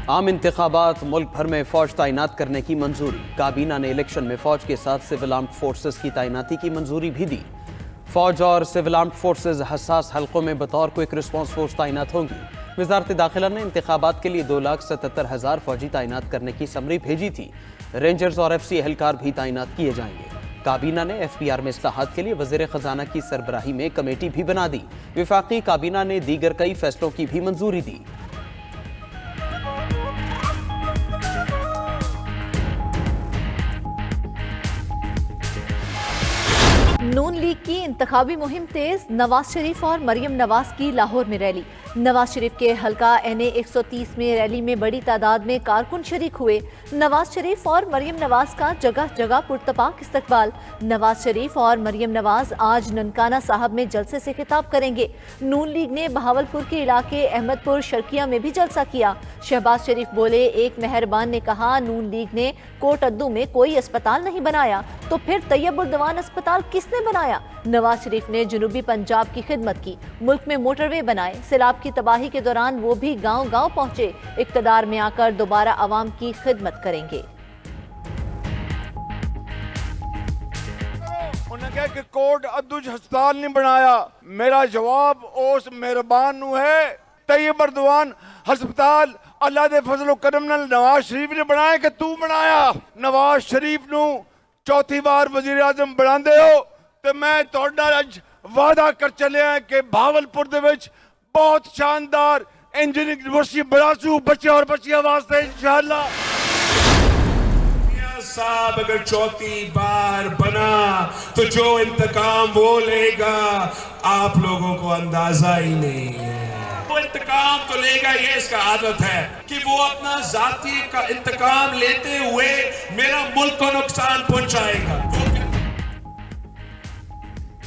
आम इंतखाबात, मुल्क भर में फौज तैनात करने की मंजूरी। काबीना ने इलेक्शन में फौज के साथ सिविल आर्म्ड फोर्सेस की तैनाती की मंजूरी भी दी। फौज और सिविल आर्म्ड फोर्सेस हसास हलकों में बतौर क्विक रिस्पॉन्स फोर्स तैनात होंगी। वजारत दाखिला ने इंतखाबात के लिए 2,77,000 फौजी तैनात करने की समरी भेजी थी। रेंजर्स और FC एहलकार भी तैनात किए जाएंगे। काबीना ने FPR में इस्लाहात के लिए वज़ीर ख़जाना की सरबराही में कमेटी भी बना दी। विफाकी काबीना ने दीगर कई फैसलों की भी मंजूरी दी। नून लीग की इंतखाबी मुहिम तेज। नवाज शरीफ और मरियम नवाज की लाहौर में रैली। नवाज शरीफ के हल्का NA 130 में रैली में बड़ी तादाद में कारकुन शरीक हुए। नवाज शरीफ और मरियम नवाज का जगह जगह पुरतपाक इस्तकबाल। नवाज शरीफ और मरियम नवाज आज ननकाना साहब में जलसे से खिताब करेंगे। नून लीग ने बहावलपुर के इलाके अहमदपुर शर्किया में भी जलसा किया। शहबाज शरीफ बोले, एक मेहरबान ने कहा नून लीग ने कोट अद्दू में कोई अस्पताल नहीं बनाया तो फिर तैयब उर दवान अस्पताल किसने बनाया। नवाज शरीफ ने जनूबी पंजाब की खिदमत की, मुल्क में मोटरवे बनाए। सैलाब की तबाही के दौरान वो भी गांव गांव पहुंचे। इक्तदार में आकर दोबारा आवाम की खिदमत करेंगे। उन्हें कहा कि कोट अद्दू अस्पताल नहीं बनाया। मेरा जवाब उस मेहरबान है तैयब उर हस्पताल अल्लाह दे फजलो करम नाल नवाज शरीफ ने बनाया कि तू बनाया। नवाज शरीफ नू चौथी बार वजीर आजम बनाते हो तो मैं तुहाडा अज वादा कर चलिया कि भावलपुर दे विच बहुत शानदार इंजीनियरिंग यूनिवर्सिटी बनासू बच्चे और बच्चियां वास्ते इंशाअल्लाह। साहब अगर चौथी बार बना तो जो इंतकाम वो लेगा आप लोगों को अंदाजा ही नहीं है। वो इंतकाम तो लेगा, ये इसका आदत है कि वो अपना जाती का इंतकाम लेते हुए मेरा मुल्क को नुकसान पहुंचाएगा।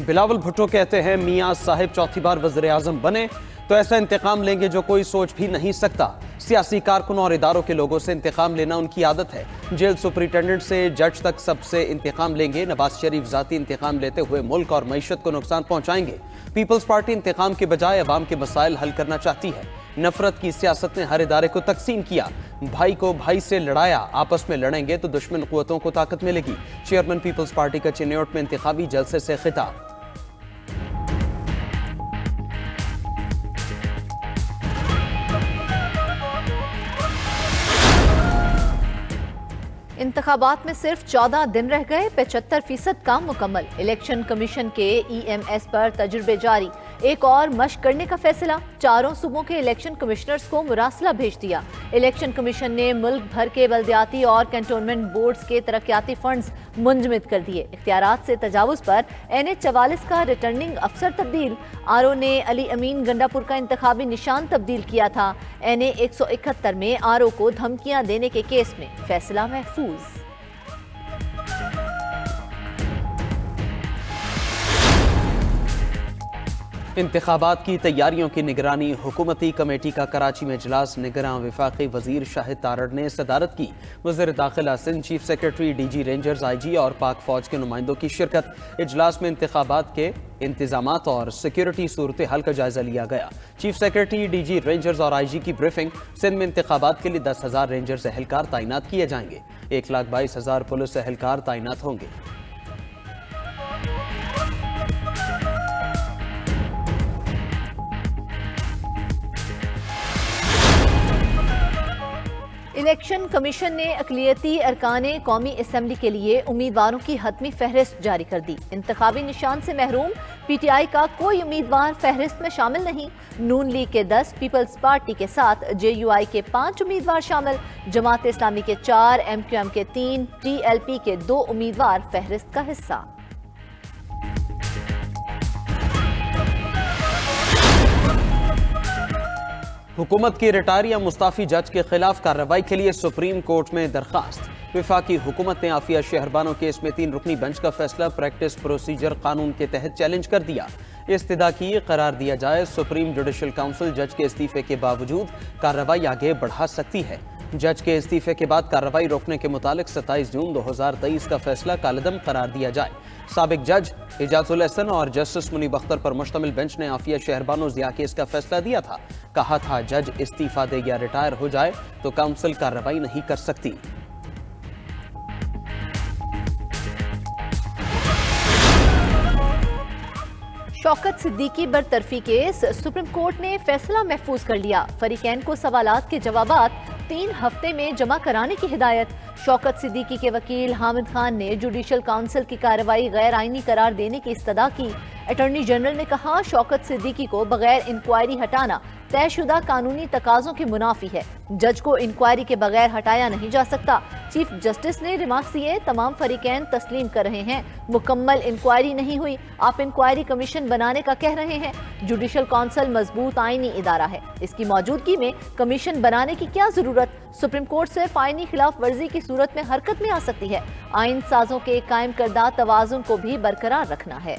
बिलावल भुट्टो कहते हैं मियां साहिब चौथी बार वज़ीर आज़म बने तो ऐसा इंतकाम लेंगे जो कोई सोच भी नहीं सकता। सियासी कारकुनों और इदारों के लोगों से इंतकाम लेना उनकी आदत है। जेल सुपरिटेंडेंट से जज तक सबसे इंतकाम लेंगे। नवाज शरीफ जाती इंतकाम लेते हुए मुल्क और मईशत को नुकसान पहुंचाएंगे। पीपल्स पार्टी इंतकाम के बजाय अवाम के मसाइल हल करना चाहती है। नफरत की सियासत ने हर इदारे को तकसीम किया। भाई को भाई से लड़ाया, आपस में लड़ेंगे तो दुश्मन कुव्वतों को ताकत मिलेगी। चेयरमैन पीपल्स पार्टी का चिन्योट में इंतखाबी जलसे से खिताब। इंतखाबात में सिर्फ 14 दिन रह गए, 75% काम मुकम्मल। इलेक्शन कमीशन के EMS पर तजुर्बे जारी। एक और मश्क करने का फैसला। चारों सूबों के इलेक्शन कमिश्नर्स को मुरासला भेज दिया। इलेक्शन कमीशन ने मुल्क भर के बल्दियाती और कैंटोनमेंट बोर्ड्स के तरक्याती फंड्स मुंजमद कर दिए। इख्तियारात से तजावुज पर NH 44 का रिटर्निंग अफसर तब्दील। RO ने अली अमीन गंडापुर का इंतखाबी निशान तब्दील किया था। NA 171 में RO को धमकियां देने के केस में फैसला महफूज। इंतखाबात की तैयारियों की निगरानी हुकूमती कमेटी का कराची में इजलास। निगरां वफाकी वजीर शाहिद तारड़ ने सदारत की। वज़ीर दाखिला Sindh, chief secretary, DG rangers, IG और पाक फौज के नुमाइंदों की शिरकत। इजलास में इंतखाबात के इंतजामात और सिक्योरिटी सूरत हाल का जायजा लिया गया। चीफ सेक्रेटरी, DG रेंजर्स और IG की ब्रीफिंग। सिंध में इंतखाबात के लिए 10,000 रेंजर्स एहलकार तैनात किए जाएंगे। 1,22,000 पुलिस एहलकार तैनात होंगे। इलेक्शन कमीशन ने अक़लियती अरकाने कौमी असम्बली के लिए उम्मीदवारों की हतमी फहरिस्त जारी कर दी। इंतखाबी निशान से महरूम PTI का कोई उम्मीदवार फहरिस्त में शामिल नहीं। नून लीग के 10, पीपल्स पार्टी के 7, JUI के 5 उम्मीदवार शामिल। जमात इस्लामी के 4, MQM के 3, TLP के 2 उम्मीदवार फहरिस्त का हिस्सा। हुकूमत की रिटायर या मुस्ताफी जज के खिलाफ कार्रवाई के लिए सुप्रीम कोर्ट में दरखास्त। वफाकी हुकूमत ने आफिया शहरबानो केस में 3 रुकनी बेंच का फैसला प्रैक्टिस प्रोसीजर कानून के तहत चैलेंज कर दिया। इस्तदा की करार दिया जाए। सुप्रीम जुडिशल काउंसिल जज के इस्तीफे के बावजूद कार्रवाई आगे बढ़ा सकती है। जज के इस्तीफे के बाद कार्रवाई रोकने के मुतालिक 27 जून 2023 का फैसला कालदम करार दिया जाए। साबिक जज इजाजुल एहसन और जस्टिस मुनीब अख्तर पर मुश्तमिल बेंच ने आफिया शहरबानो जिया केस का फैसला दिया था। कहा था जज इस्तीफा दे या रिटायर हो जाए तो काउंसिल कार्रवाई नहीं कर सकती। शौकत सिद्दीकी बरतरफी केस सुप्रीम कोर्ट ने फैसला महफूज कर लिया। फरीकैन को सवालात के जवाबात 3 हफ्ते में जमा कराने की हिदायत। शौकत सिद्दीकी के वकील हामिद खान ने जुडिशल काउंसिल की कार्रवाई गैर आईनी करार देने की इस्तदा की। अटॉर्नी जनरल ने कहा शौकत सिद्दीकी को बगैर इंक्वायरी हटाना तयशुदा कानूनी तकाजों के मुनाफी है। जज को इंक्वायरी के बगैर हटाया नहीं जा सकता। चीफ जस्टिस ने रिमार्क्स दिए, तमाम फरीकैन तस्लीम कर रहे हैं मुकम्मल इंक्वायरी नहीं हुई, आप इंक्वायरी कमीशन बनाने का कह रहे हैं। जुडिशल काउंसिल मजबूत आईनी इदारा है, इसकी मौजूदगी में कमीशन बनाने की क्या जरूरत। सुप्रीम कोर्ट से आईनी खिलाफ वर्जी की सूरत में हरकत में आ सकती है। आइन साजों के कायम करदा तवाजुन को भी बरकरार रखना है।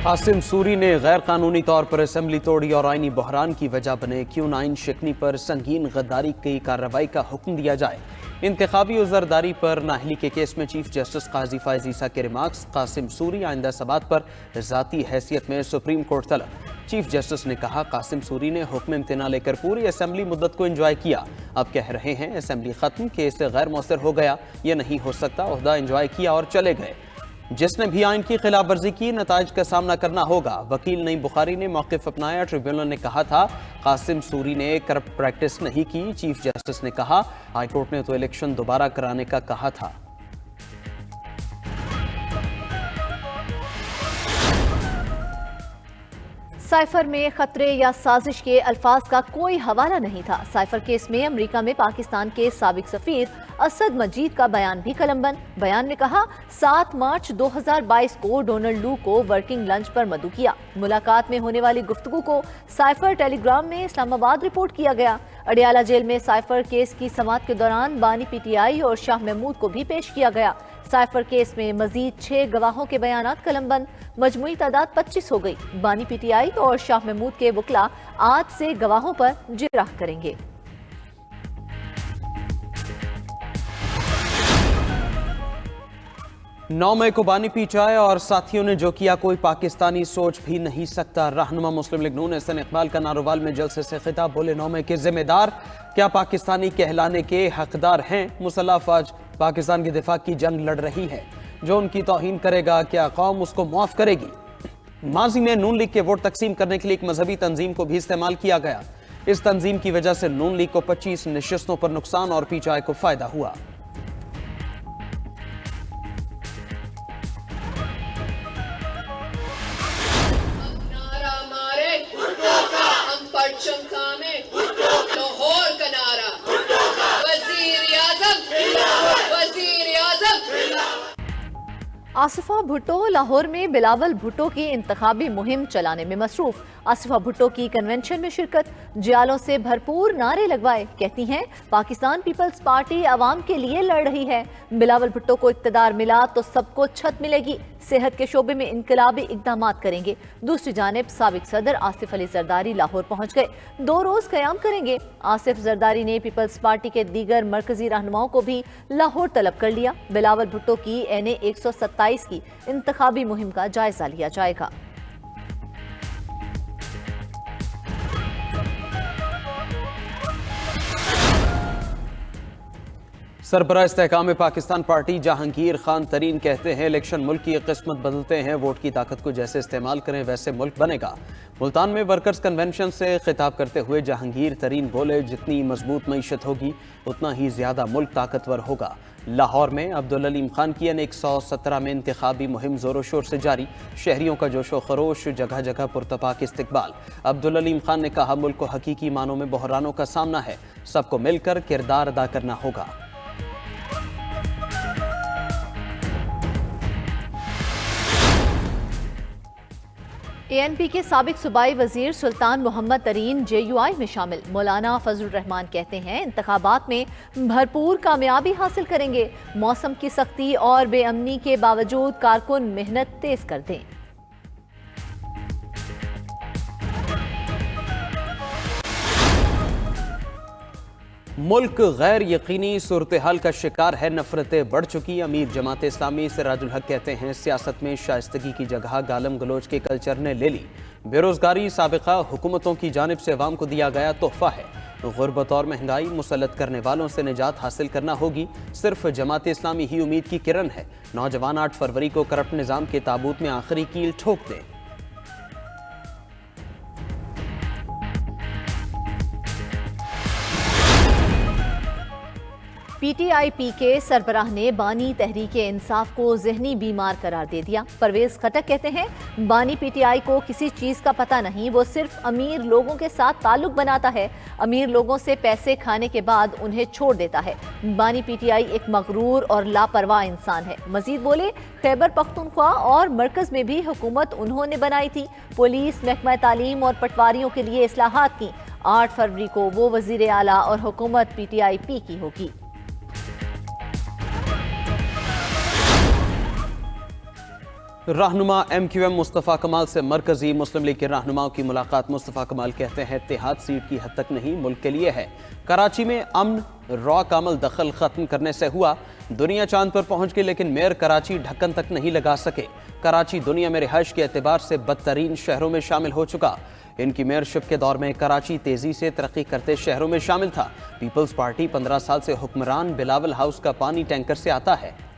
कासिम सूरी ने गैर कानूनी तौर पर असेंबली तोड़ी और आईनी बहरान की वजह बने Q9 शिकनी पर संगीन गद्दारी की कार्रवाई का हुक्म दिया जाए। इंतखाबी उजरदारी पर नाहली के केस में चीफ जस्टिस काजी फायज ईसा के रिमार्क्स। कासिम सूरी आइंदा सबात पर जाती हैसियत में सुप्रीम कोर्ट तलब। चीफ जस्टिस ने कहा कासिम सूरी ने हुक्म इम्तना लेकर पूरी असेंबली मुद्दत को एंजॉय किया, अब कह रहे हैं असेंबली खत्म, केस गैर मौसर हो गया, ये नहीं हो सकता। ओहदा एंजॉय किया और चले गए। जिसने भी आइन की खिलाफ वर्जी की नताइज का सामना करना होगा। वकील नईम बुखारी ने मौक़िफ़ अपनाया। ट्रिब्यूनल ने कहा था कासिम सूरी ने करप्ट प्रैक्टिस नहीं की। चीफ जस्टिस ने कहा हाईकोर्ट ने तो इलेक्शन दोबारा कराने का कहा था। साइफर में खतरे या साजिश के अल्फाज का कोई हवाला नहीं था। साइफर केस में अमेरिका में पाकिस्तान के साबिक सफीर असद मजीद का बयान भी कलमबंद। बयान में कहा 7 मार्च 2022 को डोनाल्ड लू को वर्किंग लंच पर मदऊ किया। मुलाकात में होने वाली गुफ्तगू को साइफर टेलीग्राम में इस्लामाबाद रिपोर्ट किया गया। अडियाला जेल में साइफर केस की समाअत के दौरान बानी PTI और शाह महमूद को भी पेश किया गया। साइफर केस में मजीद 6 गवाहों के बयानात कलमबंद। मजमुई तादाद 25 हो गई। बानी PTI और शाह महमूद के वकला आज से गवाहों पर जिरह करेंगे। नौ मई को बानी PTI और साथियों ने जो किया कोई पाकिस्तानी सोच भी नहीं सकता। रहनुमा मुस्लिम लीग नून एहसन इकबाल का नारोवाल में जलसे से खिताब। बोले 9 मई के जिम्मेदार क्या पाकिस्तानी कहलाने के हकदार हैं। मुसल्लह अफवाज पाकिस्तान की दिफा की जंग लड़ रही है। जो उनकी तौहीन करेगा क्या कौम उसको माफ करेगी। माजी में नून लीग के वोट तकसीम करने के लिए एक मजहबी तंजीम को भी इस्तेमाल किया गया। इस तंजीम की वजह से नून लीग को 25 नशिस्तों पर नुकसान और PTI को फायदा हुआ। आसिफा भुट्टो लाहौर में बिलावल भुट्टो की इंतखाबी मुहिम चलाने में मसरूफ। आसिफा भुट्टो की कन्वेंशन में शिरकत, जियालों से भरपूर नारे लगवाए। कहती हैं पाकिस्तान पीपल्स पार्टी अवाम के लिए लड़ रही है। बिलावल भुट्टो को इक्तदार मिला तो सबको छत मिलेगी। सेहत के शोबे में इनकलाबी इकदाम करेंगे। दूसरी जानिब साबिक सदर आसिफ अली जरदारी लाहौर पहुंच गए, 2 रोज कयाम करेंगे। आसिफ जरदारी ने पीपल्स पार्टी के दीगर मरकजी रहनुमाओं को भी लाहौर तलब कर लिया। बिलावल भुट्टो की NA 127 की इंतखाबी मुहिम का जायजा लिया जाएगा। सरबराह इस्तेहकाम पाकिस्तान पार्टी जहांगीर खान तरीन कहते हैं इलेक्शन मुल्क की किस्मत बदलते हैं, वोट की ताकत को जैसे इस्तेमाल करें वैसे मुल्क बनेगा। मुल्तान में वर्कर्स कन्वेंशन से खिताब करते हुए जहांगीर तरीन बोले जितनी मजबूत मईशत होगी उतना ही ज्यादा मुल्क ताकतवर होगा। लाहौर में अब्दुल अलीम खान की NA 117 में इंतखाबी मुहिम जोरों शोर से जारी। शहरियों का जोशो खरोश, जगह जगह पुरतपाक इस्तिकबाल। अब्दुल अलीम खान ने कहा मुल्क को हकीकी मानों में बहरानों का सामना है, सबको मिलकर किरदार अदा करना होगा। ANP के साबिक सूबाई वजीर सुल्तान मोहम्मद तरीन JUI में शामिल। मौलाना फजलुर रहमान कहते हैं इंतखाबात में भरपूर कामयाबी हासिल करेंगे। मौसम की सख्ती और बेअमनी के बावजूद कारकुन मेहनत तेज कर दें। मुल्क गैर यकीनी सूरत हाल का शिकार है, नफरतें बढ़ चुकी। अमीर जमात इस्लामी सिराजुल हक कहते हैं सियासत में शाइस्तगी की जगह गालम गलोच के कल्चर ने ले ली। बेरोजगारी साबिका हुकूमतों की जानिब से अवाम को दिया गया तोहफा है। गुर्बत और महंगाई मुसल्लत करने वालों से निजात हासिल करना होगी। सिर्फ जमात इस्लामी ही उम्मीद की किरण है। नौजवान 8 फरवरी को करप्ट निज़ाम के ताबूत में आखिरी कील ठोक दें। पीटीआई-पी के सरबराह ने बानी तहरीक इंसाफ को जहनी बीमार करार दे दिया। परवेज खटक कहते हैं बानी पीटीआई को किसी चीज का पता नहीं, वो सिर्फ अमीर लोगों के साथ ताल्लुक बनाता है, अमीर लोगों से पैसे खाने के बाद उन्हें छोड़ देता है। बानी पीटीआई एक मगरूर और लापरवाह इंसान है। मजीद बोले, खैबर पख्तूनख्वा और मरकज में भी हुकूमत उन्होंने बनाई थी। पुलिस, महकमा तालीम और पटवारियों के लिए इस्लाहात की। 8 फरवरी को वो वजीर आला और हुकूमत पीटीआई-पी की होगी। रहनुमा MQM मुस्तफ़ा कमाल से मरकजी मुस्लिम लीग के रहनुमाओं की मुलाकात। मुस्तफ़ा कमाल कहते हैं इत्तेहाद सीट की हद तक नहीं, मुल्क के लिए है। कराची में अमन रॉ कामल दखल खत्म करने से हुआ। दुनिया चांद पर पहुंच गई लेकिन मेयर कराची ढक्कन तक नहीं लगा सके। कराची दुनिया में रिहाइश के एतबार से बदतरीन शहरों में शामिल हो चुका। इनकी मेयरशिप के दौर में कराची तेजी से तरक्की करते शहरों में शामिल था। पीपल्स पार्टी 15 साल से हुक्मरान बिलावल हाउस का पानी टैंकर से आता है।